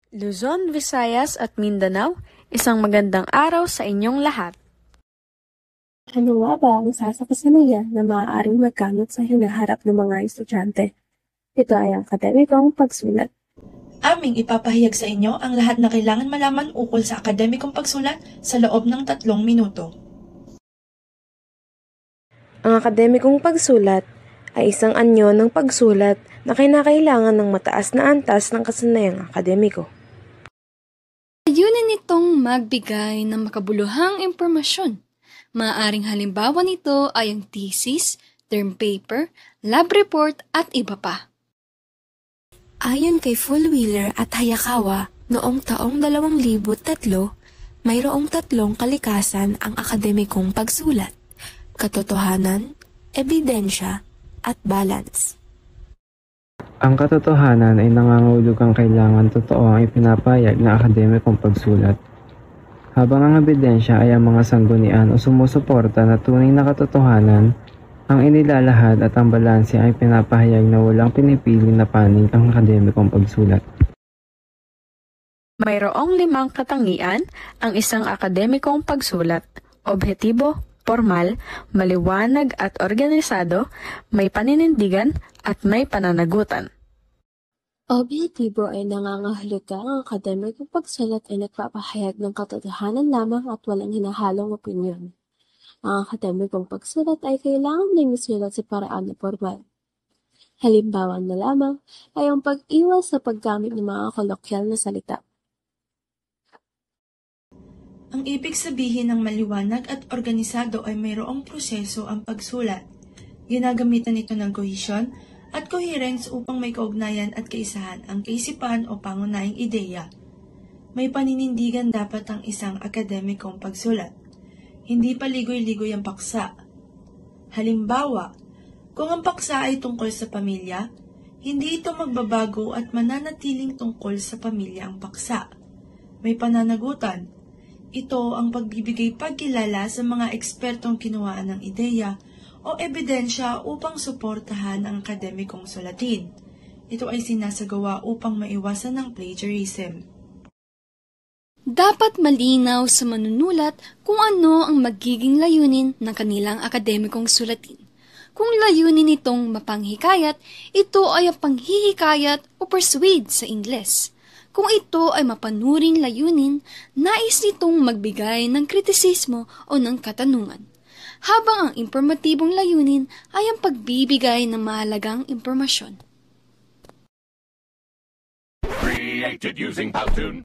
Luzon, Visayas at Mindanao, isang magandang araw sa inyong lahat. Ano nga ba ang sasakasanayan na maaaring magkamit sa hinaharap ng mga estudyante? Ito ay ang akademikong pagsulat. Aming ipapahayag sa inyo ang lahat na kailangan malaman ukol sa akademikong pagsulat sa loob ng 3 minuto. Ang akademikong pagsulat ay isang anyo ng pagsulat na kinakailangan ng mataas na antas ng kasanayang akademiko. Layunin nitong magbigay ng makabuluhang impormasyon. Maaaring halimbawa nito ay ang thesis, term paper, lab report at iba pa. Ayon kay Fullwheeler at Hayakawa, noong taong 2003, mayroong 3 kalikasan ang akademikong pagsulat: katotohanan, ebidensya, at balance. Ang katotohanan ay nangangahulugang kailangan totoo ang ipinapahayag ng akademikong pagsulat, habang ang ebidensya ay ang mga sanggunian o sumusuporta na tunay na katotohanan ang inilalahad, at ang balanse ay pinapahayag na walang pinipiling na panig ang akademikong pagsulat. Mayroong 5 katangian ang isang akademikong pagsulat: objektibo, formal, maliwanag at organisado, may paninindigan at may pananagutan. Objektibo ay nangangahuluga ang akademikong pagsulat ay nagpapahayag ng katotohanan lamang at walang hinahalong opinyon. Ang akademikong pagsulat ay kailangan ding isulat sa paraan na formal. Halimbawa na lamang ay ang pag-iwas sa paggamit ng mga kolokyal na salita. Ang ibig sabihin ng maliwanag at organisado ay mayroong proseso ang pagsulat. Ginagamitan ito ng kohesyon at coherence upang may kaugnayan at kaisahan ang kaisipan o pangunahing ideya. May paninindigan dapat ang isang akademikong pagsulat. Hindi paligoy-ligoy ang paksa. Halimbawa, kung ang paksa ay tungkol sa pamilya, hindi ito magbabago at mananatiling tungkol sa pamilya ang paksa. May pananagutan. Ito ang pagbibigay pagkilala sa mga ekspertong kinuhaan ng ideya o ebidensya upang suportahan ang akademikong sulatin. Ito ay sinasagawa upang maiwasan ng plagiarism. Dapat malinaw sa manunulat kung ano ang magiging layunin ng kanilang akademikong sulatin. Kung layunin nitong mapanghikayat, ito ay ang panghihikayat o persuade sa Ingles. Kung ito ay mapanuring layunin, nais nitong magbigay ng kritisismo o ng katanungan. Habang ang impormatibong layunin ay ang pagbibigay ng mahalagang impormasyon. Created using Powtoon.